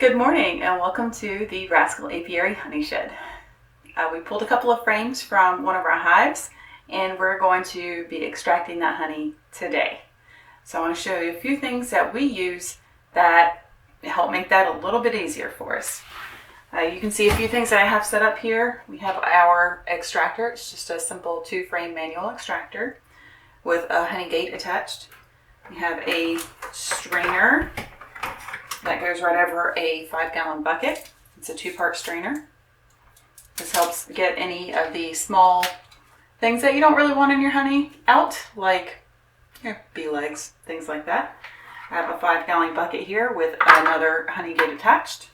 Good morning and welcome to the Rascal Apiary Honey Shed. We pulled a couple of frames from one of our hives and we're going to be extracting that honey today. So I want to show you a few things that we use that help make that a little bit easier for us. You can see a few things that I have set up here. We have our extractor. It's just a simple 2-frame manual extractor with a honey gate attached. We have a strainer that goes right over a 5-gallon bucket. It's a 2-part strainer. This helps get any of the small things that you don't really want in your honey out, like bee legs, things like that. I have a 5-gallon bucket here with another honey gate attached.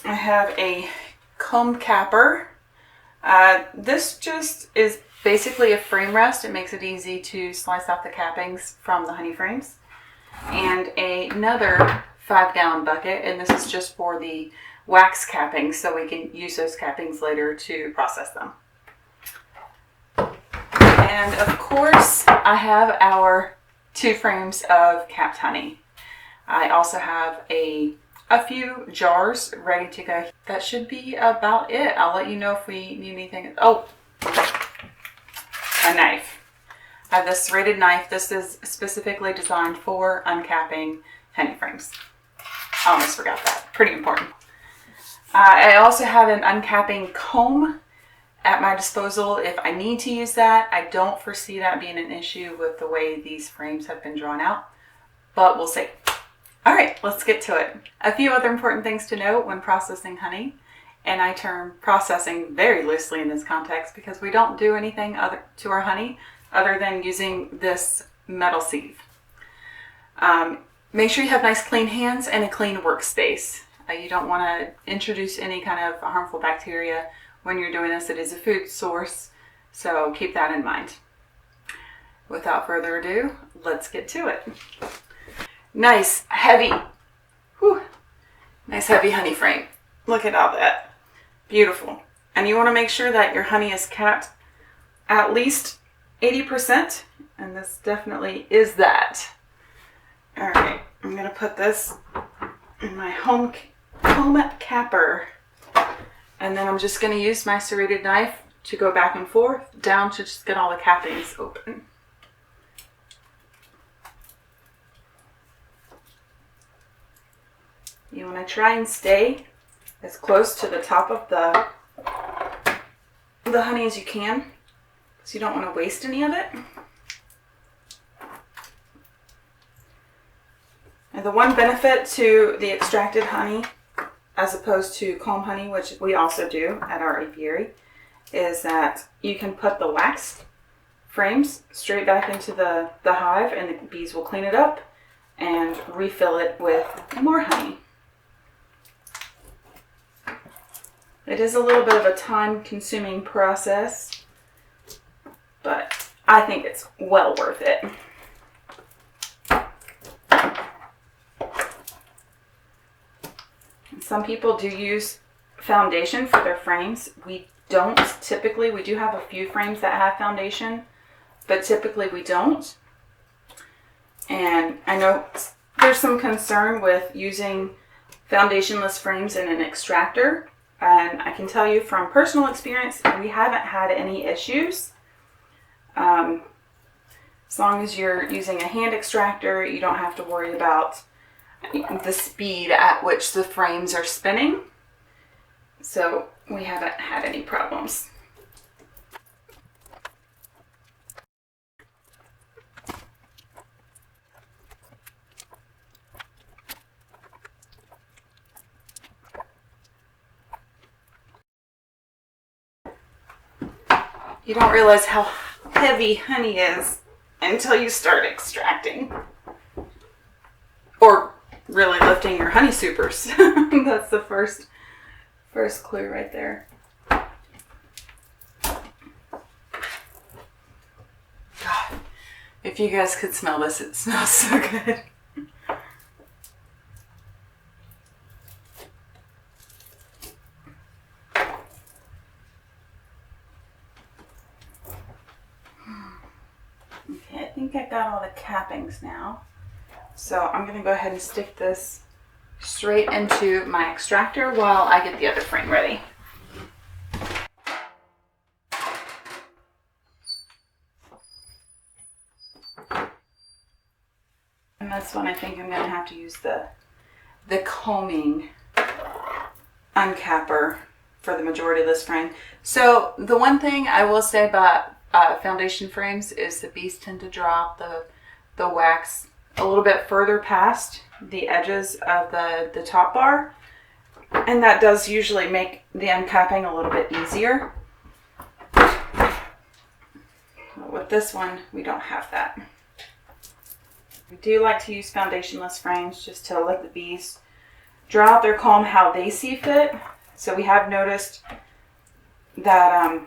I have a comb capper. This just is basically a frame rest. It makes it easy to slice off the cappings from the honey frames. And another 5-gallon bucket, and this is just for the wax cappings, so we can use those cappings later to process them. And of course, I have our 2 frames of capped honey. I also have a few jars ready to go. That should be about it. I'll let you know if we need anything. Oh, a knife. I have this serrated knife. This is specifically designed for uncapping honey frames. I almost forgot that. Pretty important. I also have an uncapping comb at my disposal if I need to use that. I don't foresee that being an issue with the way these frames have been drawn out, but we'll see. All right, let's get to it. A few other important things to note when processing honey, and I term processing very loosely in this context because we don't do anything other to our honey other than using this metal sieve. Make sure you have nice clean hands and a clean workspace. You don't want to introduce any kind of harmful bacteria when you're doing this. It is a food source, so keep that in mind. Without further ado, let's get to it. Nice heavy honey frame. Look at all that. Beautiful. And you want to make sure that your honey is capped at least 80%, and this definitely is that. All right, I'm going to put this in my home capper, and then I'm just going to use my serrated knife to go back and forth down to just get all the cappings open. You want to try and stay as close to the top of the honey as you can, because you don't want to waste any of it. And the one benefit to the extracted honey, as opposed to comb honey, which we also do at our apiary, is that you can put the wax frames straight back into the hive, and the bees will clean it up and refill it with more honey. It is a little bit of a time-consuming process, but I think it's well worth it. Some people do use foundation for their frames. We don't typically. We do have a few frames that have foundation, but typically we don't. And I know there's some concern with using foundationless frames in an extractor. And I can tell you from personal experience, we haven't had any issues. As long as you're using a hand extractor, you don't have to worry about the speed at which the frames are spinning. So we haven't had any problems. You don't realize how heavy honey is until you start extracting. Or really lifting your honey supers. That's the first clue right there. God, if you guys could smell this, it smells so good. Okay, I think I got all the cappings now. So I'm going to go ahead and stick this straight into my extractor while I get the other frame ready. And this one I think I'm going to have to use the combing uncapper for the majority of this frame. So the one thing I will say about foundation frames is the bees tend to drop the wax a little bit further past the edges of the top bar, and that does usually make the uncapping a little bit easier. But with this one, we don't have that. We do like to use foundationless frames just to let the bees draw out their comb how they see fit. So we have noticed that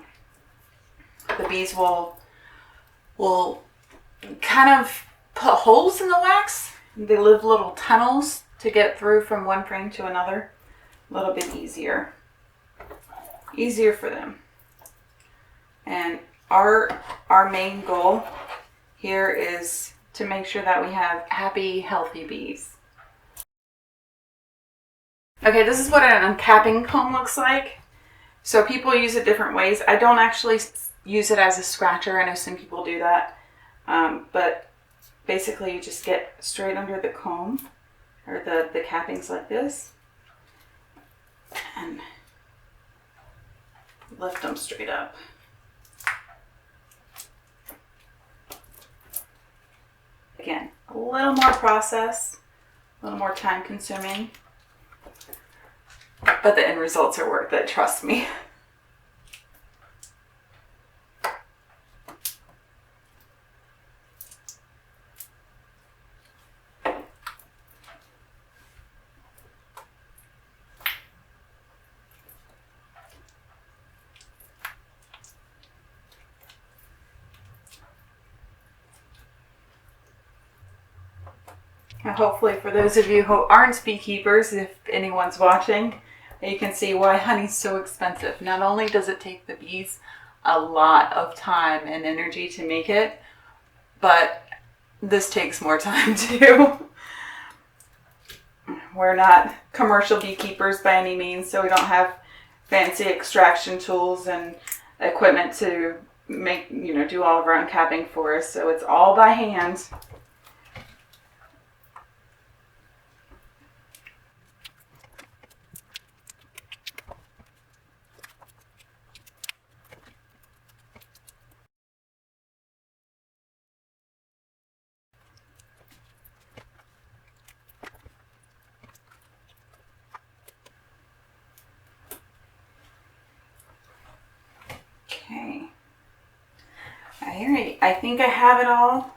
the bees will kind of put holes in the wax. They leave little tunnels to get through from one frame to another. A little bit easier for them. And our main goal here is to make sure that we have happy, healthy bees. Okay, this is what an uncapping comb looks like. So people use it different ways. I don't actually use it as a scratcher. I know some people do that. But basically you just get straight under the comb, or the cappings like this, and lift them straight up. Again, a little more process, a little more time consuming, but the end results are worth it, trust me. And hopefully for those of you who aren't beekeepers, if anyone's watching, you can see why honey's so expensive. Not only does it take the bees a lot of time and energy to make it, but this takes more time too. We're not commercial beekeepers by any means, so we don't have fancy extraction tools and equipment to make, do all of our uncapping for us. So it's all by hand. Okay. Alright, I think I have it all.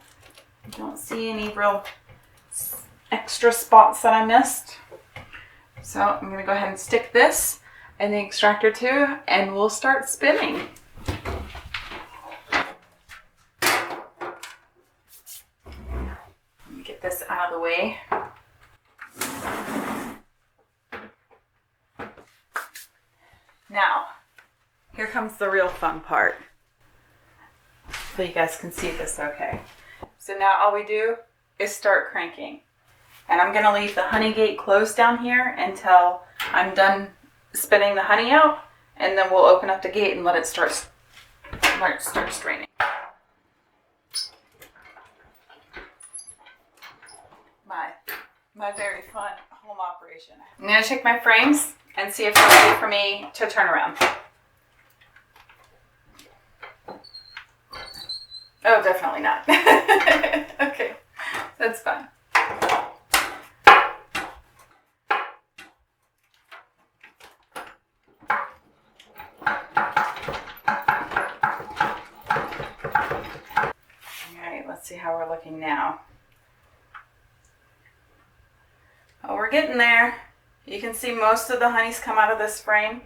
I don't see any real extra spots that I missed. So I'm going to go ahead and stick this in the extractor too, and we'll start spinning. Let me get this out of the way. Now, here comes the real fun part. So you guys can see this okay. So now all we do is start cranking. And I'm going to leave the honey gate closed down here until I'm done spinning the honey out, and then we'll open up the gate and let it start straining. My very fun home operation. I'm going to check my frames and see if they're ready for me to turn around. Oh, definitely not. Okay, that's fine. Alright, let's see how we're looking now. Oh, we're getting there. You can see most of the honey's come out of this frame.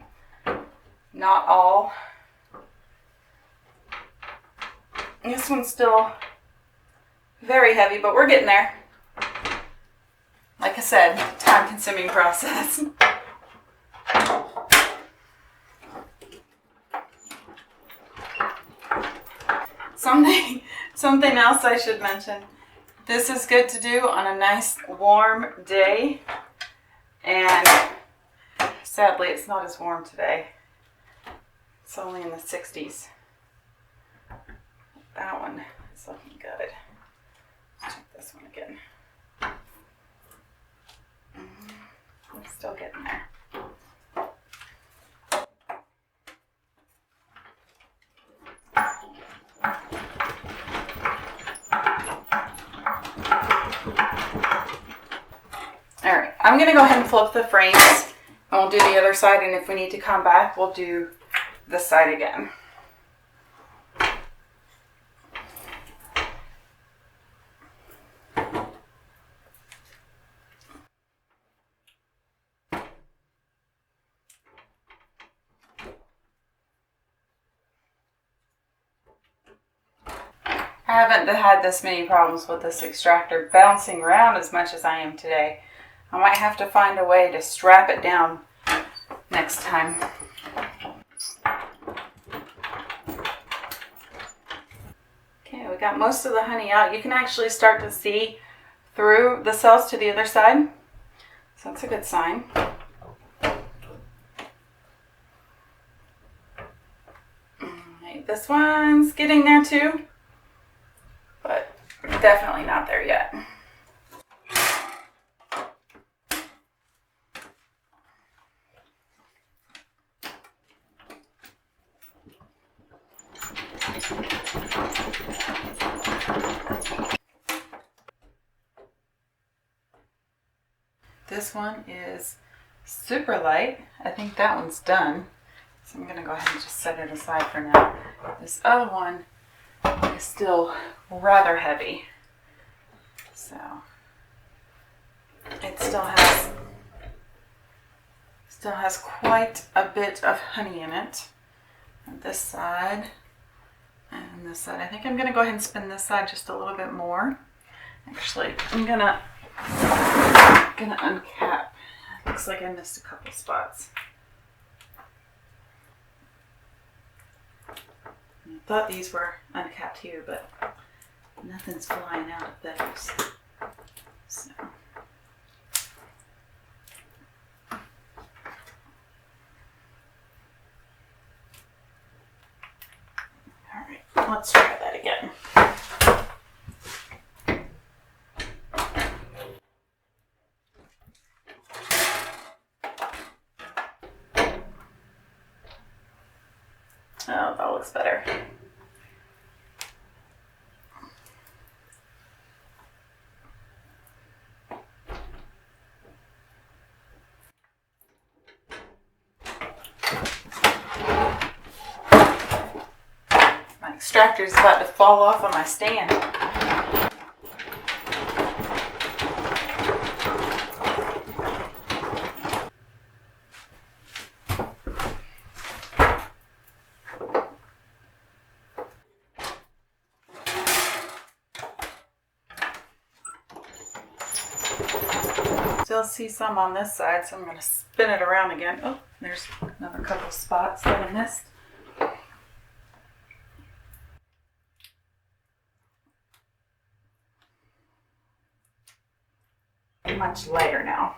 Not all. This one's still very heavy, but we're getting there. Like I said, time-consuming process. Something else I should mention. This is good to do on a nice warm day, and sadly it's not as warm today. It's only in the 60s. That one is looking good. Let's check this one again. We're still getting there. Alright, I'm going to go ahead and flip the frames, and we'll do the other side, and if we need to come back, we'll do this side again. I haven't had this many problems with this extractor bouncing around as much as I am today. I might have to find a way to strap it down next time. Okay, we got most of the honey out. You can actually start to see through the cells to the other side. So that's a good sign. Alright, this one's getting there too, but definitely not there yet. This one is super light. I think that one's done. So I'm going to go ahead and just set it aside for now. This other one is still rather heavy. So it still has quite a bit of honey in it. On this side and this side. I think I'm going to go ahead and spin this side just a little bit more. Actually, I'm gonna uncap. Looks like I missed a couple spots. I thought these were uncapped here, but nothing's flying out of those. So. Alright, let's try that again. Oh, that looks better. My extractor is about to fall off on my stand. Still see some on this side, so I'm going to spin it around again. Oh, there's another couple spots that I missed. Much lighter now.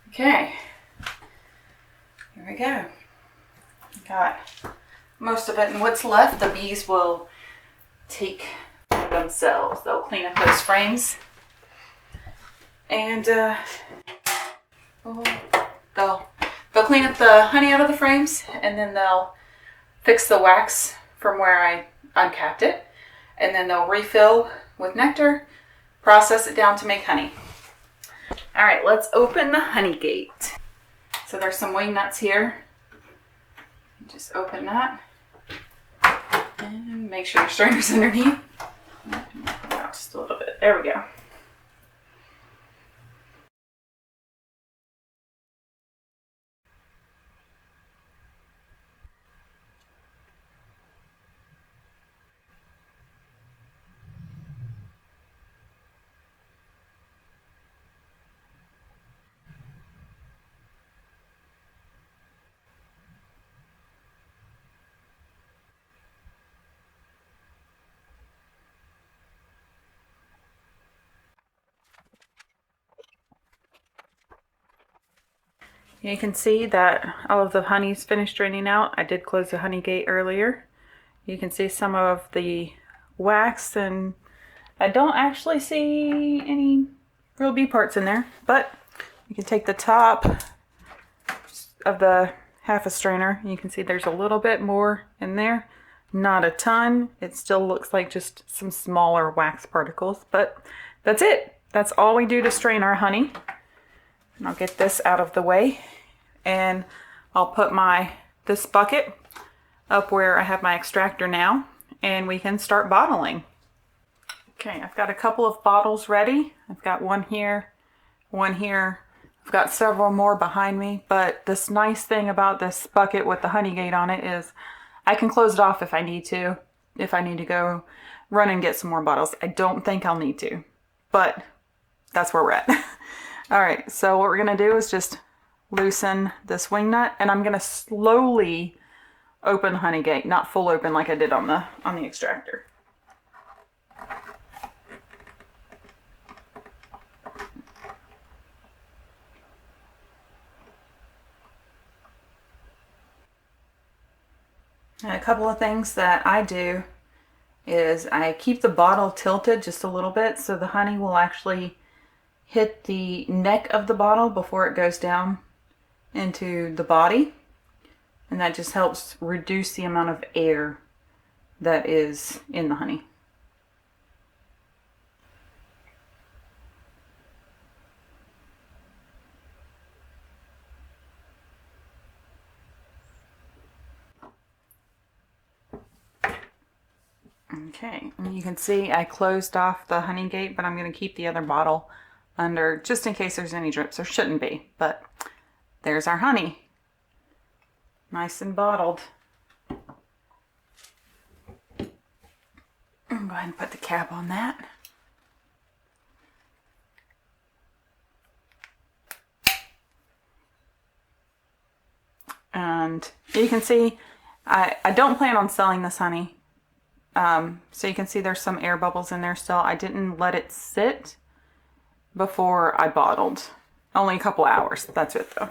Okay, here we go. Got most of it, and what's left, the bees will take themselves. They'll clean up those frames. And they'll clean up the honey out of the frames, and then they'll fix the wax from where I uncapped it, and then they'll refill with nectar, process it down to make honey. All right, let's open the honey gate. So there's some wing nuts here. Just open that and make sure your stringer's underneath. Just a little bit. There we go. You can see that all of the honey's finished draining out. I did close the honey gate earlier. You can see some of the wax, and I don't actually see any real bee parts in there, but you can take the top of the half a strainer. You can see there's a little bit more in there. Not a ton. It still looks like just some smaller wax particles, but that's it. That's all we do to strain our honey. And I'll get this out of the way, and I'll put this bucket up where I have my extractor now, and we can start bottling. Okay, I've got a couple of bottles ready. I've got one here, one here. I've got several more behind me, but this nice thing about this bucket with the honey gate on it is I can close it off if I need to. If I need to go run and get some more bottles. I don't think I'll need to, but that's where we're at. All right, so what we're gonna do is just loosen this wing nut, and I'm gonna slowly open the honey gate, not full open like I did on the extractor. And a couple of things that I do is I keep the bottle tilted just a little bit so the honey will actually hit the neck of the bottle before it goes down into the body. And that just helps reduce the amount of air that is in the honey. Okay, and you can see I closed off the honey gate, but I'm going to keep the other bottle under just in case there's any drips. There shouldn't be, but there's our honey. Nice and bottled. I'll go ahead and put the cap on that. And you can see I don't plan on selling this honey. So you can see there's some air bubbles in there still. I didn't let it sit before I bottled. Only a couple hours. That's it though.